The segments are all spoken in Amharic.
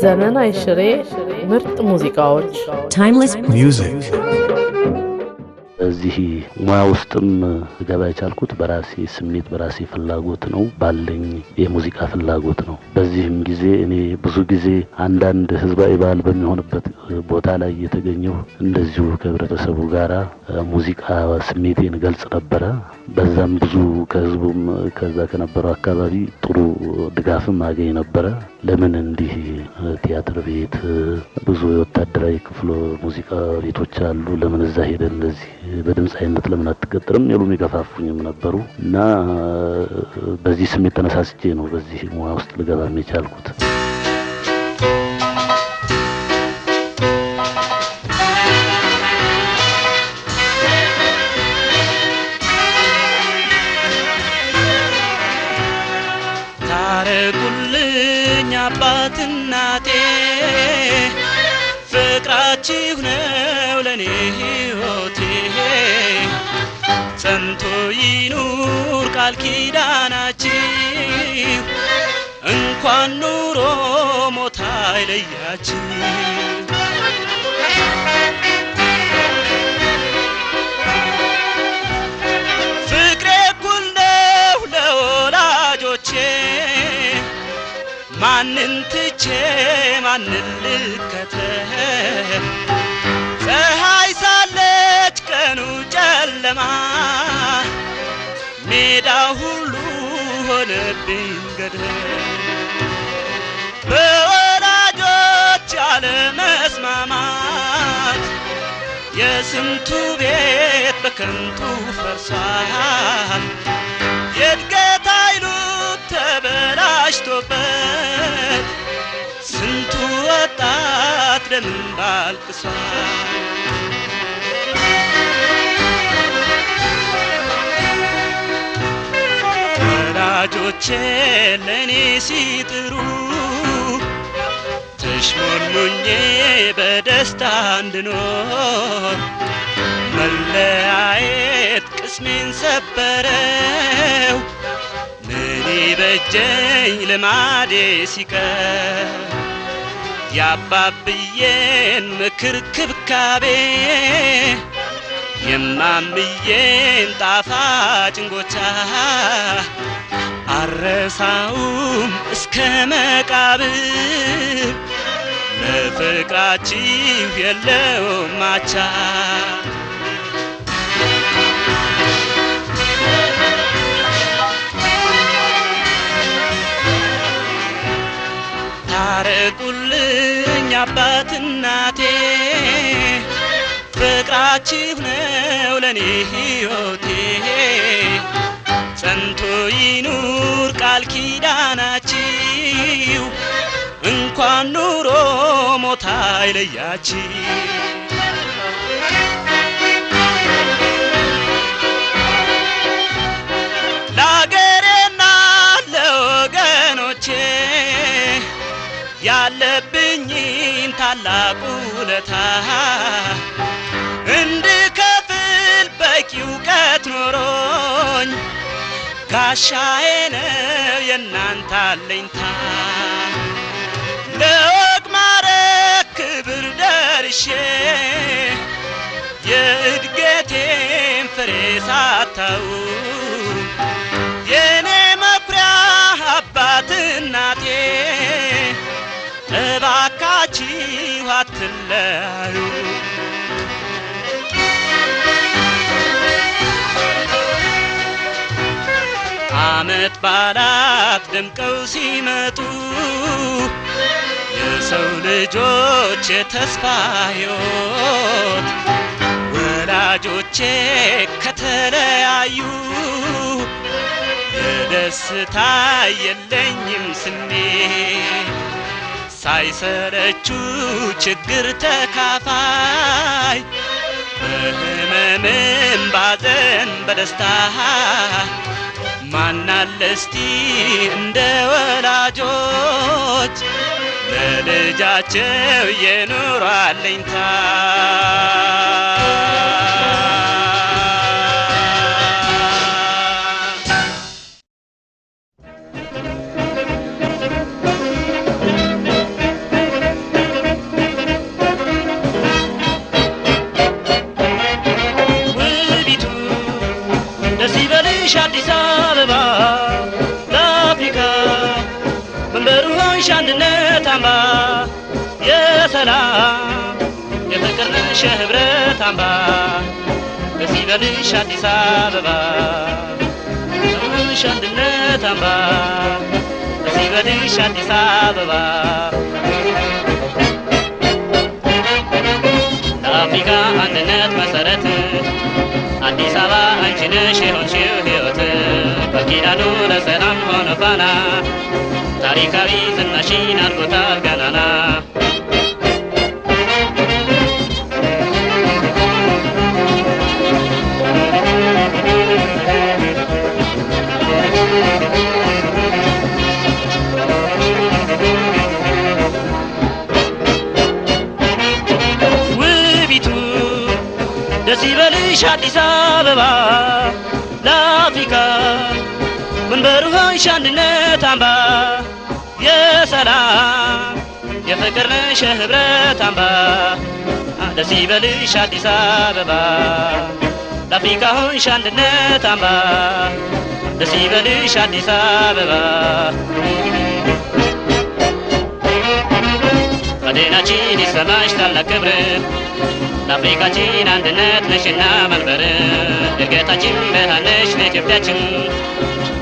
ዘመን አይሽሬ ምርጥ ሙዚቃዎች timeless music እዚህ ሙያ ውስጥም ገባ የቻልኩት በራሴ ስሜት በራሴ ፍላጎት ነው ባለኝ የሙዚቃ ፍላጎት ነው። በዚህም ጊዜ እኔ ብዙ ጊዜ አንዳንድ ህዝባዊ በዓል በሚሆንበት ቦታ ላይ የተገኘው እንደዚሁ ከህብረተሰቡ ጋራ ሙዚቃ ስሜቴን ገልጽ ነበር። በዛም ብዙ ከህዝቡም ከዛ ከነበረው አካባቢ ጥሩ ድጋፍም አገኝ ነበር። ለምን እንዲህ ቲያትር ቤት ብዙ ወታደራዊ ክፍሎ ሙዚቃ ቤቶች አሉ ለምን እዛ ሄደን እንደዚህ በድምጽ አይነት ለምን አትቀጥርም ይሉም ይገፋፉኝም ነበሩ እና በዚህ ስሜት ተነሳስቼ ነው በዚህ ሙያ ውስጥ ልገባም የቻልኩት። ታረቁልኝ አባትናቴ ፍቅራችሁ ነው ለኔ ሕይወቴ ጸንቶ ይኑር ቃል ኪዳናችሁ እንኳን ኑሮ ሞት አይለያችሁ ፍቅሬ እኩል ነው ለወላጆቼ ማንን ትቼ ማንን ልከተል ፀሐይ ሳለች ቀኑ ጨለማ ሜዳው ሁሉ ሆነብኝ ገደል በወላጆች ያለመስማማት የስንቱ ቤት በከንቱ ፈርሷል የእድገት ኃይሉ ተበላሽቶበት ስንቱ ወጣት ደም ባልቅሷል ወላጆቼ ለኔ ሲጥሩ ተሽሞንሙኜ በደስታ እንድኖር መለያየት ቅስሜን ሰበረው ምን ይበጀኝ ልማዴ ሲቀር ያባብዬን ምክር ክብካቤ የማምዬን ጣፋጭ እንጎቻ አረሳውም እስከ መቃብር ለፍቅራችሁ የለውም ማቻ ታረቁልኝ አባትናቴ ፍቅራችሁ ነው ለኔ ሕይወቴ ጸንቶ ይኑር ቃል ኪዳናችሁ እንኳን ኑሮ ሞት አይለያችሁ ለአገሬና ለወገኖቼ ያለብኝን ታላቅ ውለታ እንድከፍል በቂ እውቀት ኖሮኝ ጋሻዬ ነው የእናንተ አለኝታ ለወግ ማዕረግ ክብር ደርሼ የእድገቴን ፍሬ ሳታዩ የኔ መኩሪያ አባት እናቴ እባካችሁ አትለያዩ አመት ባላት ደምቀው ሲመጡ የሰው ልጆች የተስፋ ሕይወት ወላጆቼ ከተለያዩ የደስታ የለኝም ስሜት ሳይሰለቹ ችግር ተካፋይ በህመምም ባዘን በደስታ ማናለስቲ እንደ ወላጆች ለልጃቸው የኑሮ አለኝታ ይበልሽ አዲስ አበባ ለአፍሪካ መንበሩ ሆንሽ አንድነት አምባ የሰላም የፍቅር ነሽ የህብረት አምባ ደስ ይበልሽ አዲስ አበባ ሆንሽ አንድነት አምባ ደስ ይበልሽ አዲስ አበባ ለአፍሪካ አንድነት መሰረት አዲስ አበባ አንቺ ነሽ የሆንሽው ሕይወት በኪዳኑ ለሰላም ሆነ ፋና ታሪካዊ ዝናሽን አድርጎታል ገናና ውቢቱ ደስ ይበልሽ አዲስ አበባ ለአፍሪካ መንበሩ ሆንሽ አንድነት አምባ የሰላም የፍቅር ነሽ የህብረት አምባ ደስ ይበልሽ አዲስ አበባ ለአፍሪካ ሆንሽ አንድነት አምባ ደስ ይበልሽ አዲስ አበባ መዲናችን ይሰማሽ ታላቅ ክብር ለአፍሪካችን አንድነት ነሽና መንበር እድገታችን ብርሃን ነሽ ለኢትዮጵያችን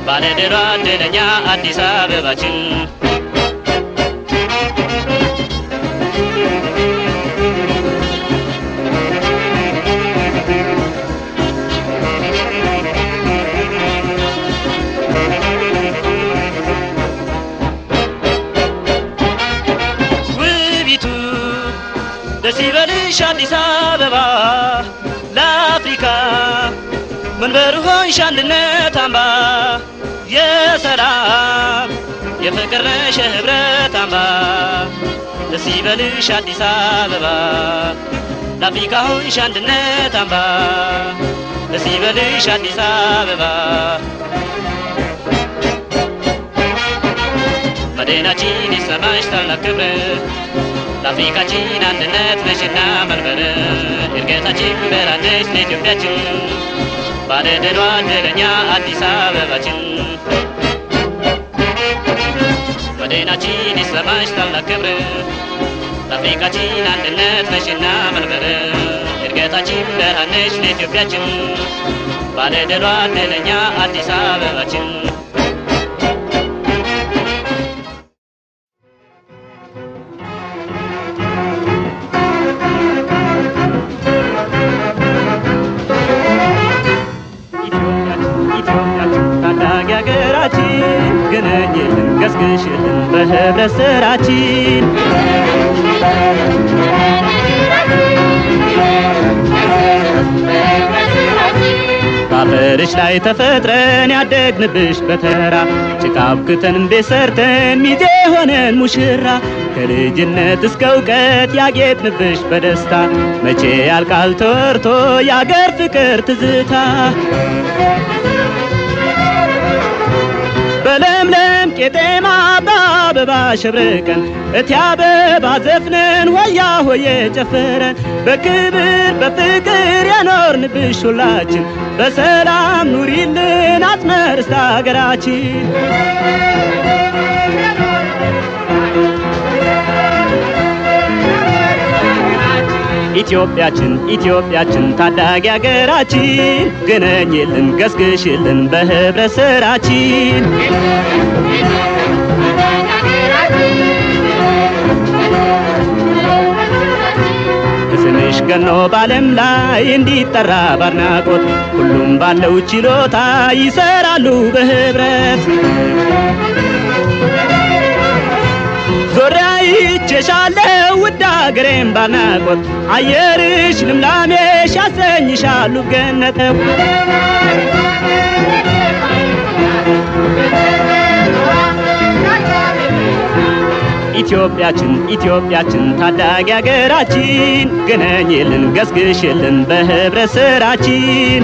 ባለድሏ ዕድለኛ አዲስ አበባችን ውቢቱ ደስ ይበልሽ አዲስ አበባ ለአፍሪካ መንበሩ ሆንሽ አንድነት አምባ የሰላም የፍቅር ነሽ የህብረት አምባ ደስ ይበልሽ አዲስ አበባ ለአፍሪካ ሆንሽ አንድነት አምባ ደስ ይበልሽ አዲስ አበባ መዲናችን ይሰማሽ ታላቅ ክብር ለአፍሪካችን አንድነት ነሽና መንበር እድገታችን ብርሃን ነሽ ለኢትዮጵያችን ባለድሏ ዕድለኛ አዲስ አበባችን መዲናችን ይሰማሽ ታላቅ ክብር ለአፍሪካችን አንድነት ነሽና መንበር እድገታችን ብርሃን ነሽ ለኢትዮጵያችን ባለድሏ ዕድለኛ አዲስ አበባችን ገነኝልን ገስግሽልን በህብረት ስራችን ባፈርሽ ላይ ተፈጥረን ያደግንብሽ በተራ ጭቃ አብክተን ቤት ሰርተን ሚዜ ሆነን ሙሽራ ከልጅነት እስከ እውቀት ያጌጥንብሽ በደስታ መቼ ያልቃል ተወርቶ የአገር ፍቅር ትዝታ በለምለም ቄጤማ በአበባ ሸብርቀን እቲ አበባ ዘፍነን ሆያ ሆዬ ጨፍረን በክብር በፍቅር የኖርንብሽ ሁላችን በሰላም ኑሪልን አትመርስት አገራችን ኢትዮጵያችን ኢትዮጵያችን ታዳጊ አገራችን ገነኝልን ገስግሽልን በህብረት ስራችን ስምሽ ገኖ ባለም ላይ እንዲጠራ ባድናቆት ሁሉም ባለው ችሎታ ይሰራሉ በህብረት ዞሪያ ይቸሻለው ውድ አገሬም ባድናቆት አየርሽ ልምላሜሽ ያሰኝሻሉ ገነት ኢትዮጵያችን ኢትዮጵያችን ታዳጊ አገራችን ገነኝልን ገስግሽልን በህብረት ስራችን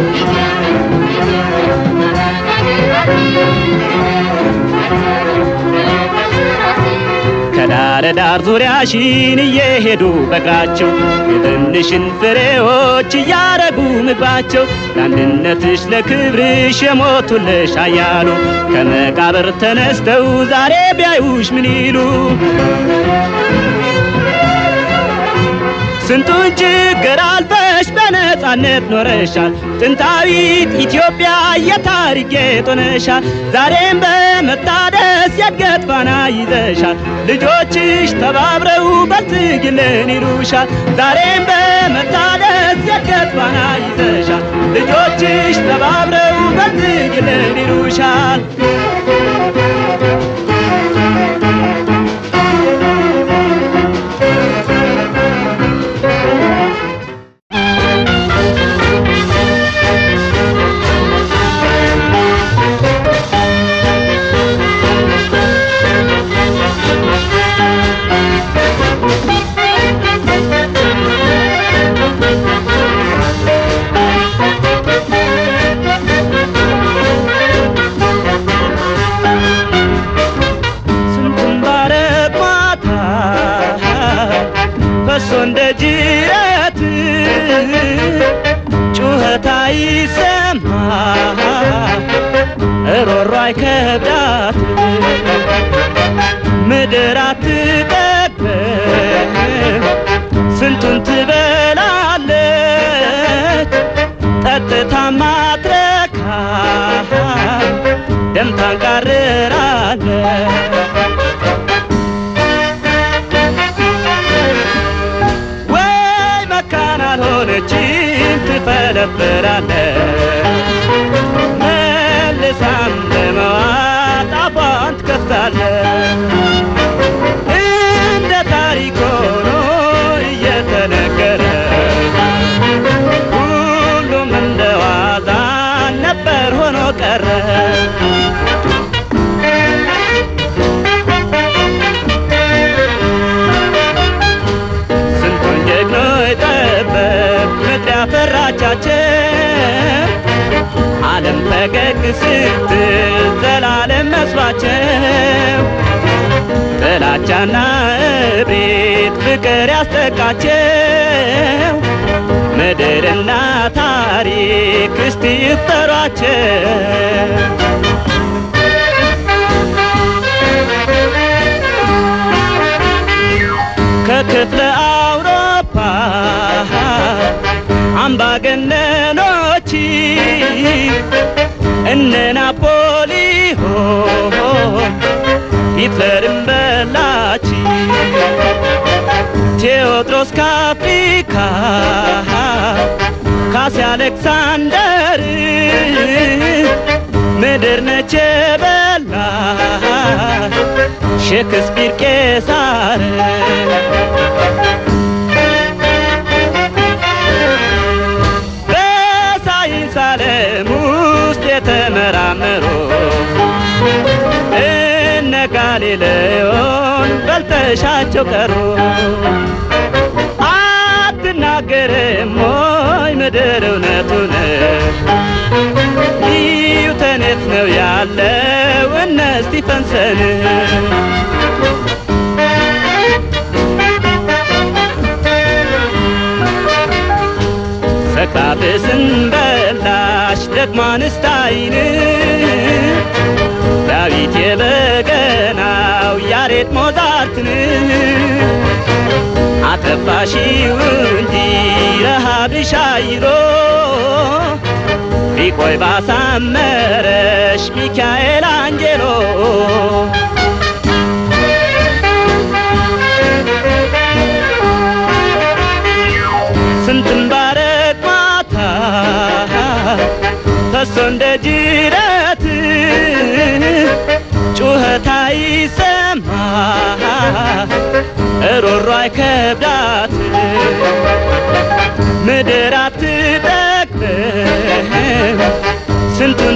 ከዳር በዳር ዙሪያሽን እየሄዱ በእግራቸው የትንሽን ፍሬዎች እያረጉ ምግባቸው ለአንድነትሽ ለክብርሽ የሞቱልሽ አያሉ ከመቃብር ተነስተው ዛሬ ቢያዩሽ ምን ይሉ ስንቱን ችግር አልፈሽ በነጻነት ኖረሻል ጥንታዊት ኢትዮጵያ የታሪክ ጌጥ ሆነሻል ዛሬም በመታደስ የእድገት ፋና ይዘሻል ልጆችሽ ተባብረው በልጽግልን ይሉሻል ዛሬም በመታደስ የእድገት ፋና ይዘሻል ልጆችሽ ተባብረው በልጽግልን ይሉሻል እንደ ጅረት ጩኸት አይሰማ ሮሮ አይከብዳት ምድር አትጠግብ ስንቱን ትበላለች ጠጥታ ማትረካ ደም ታንቃርራለች ሆነችን ትፈለፍላለች መልሳም ለመዋጥ አፏን ትከፍታለች እንደ ታሪክ ሆኖ እየተነገረ ሁሉም እንደ ዋዛ ነበር ሆኖ ቀረ ዓለም ፈገግ ስትል ዘላለም መስሏቸው ጥላቻና እብሪት ፍቅር ያስጠቃቸው ምድርና ታሪክ እስቲ ይፍጠሯቸው ከክፍለ አውሮፓ አምባገነኖች እነ ናፖሊዮን ሂትለርን በላች ቴዎድሮስ ከአፍሪካ ካሲ አሌክሳንደር ምድር ነች የበላ ሼክስፒር ቄሳር ዓለም ውስጥ የተመራመሩ እነ ጋሊሌዮን በልተሻቸው ቀሩ አትናገርም ሞይ ምድር እውነቱን ኒውተን የት ነው ያለው እነ ስቲፈንሰን ሰክራቴስን በላሽ ደግሞ አንስታይን ዳዊት የበገናው ያሬድ ሞዛርትን አጠፋሽው እንጂ ረሃብሽ አይሎ ቢቆይ ባሳመረሽ ሚካኤል አንጀሎ ስንትን ባረግ ማታ ፈሶ እንደ ጅረት ጩኸት አይሰማ ሮሮ አይከብዳት ምድር አትጠግብ ስንቱን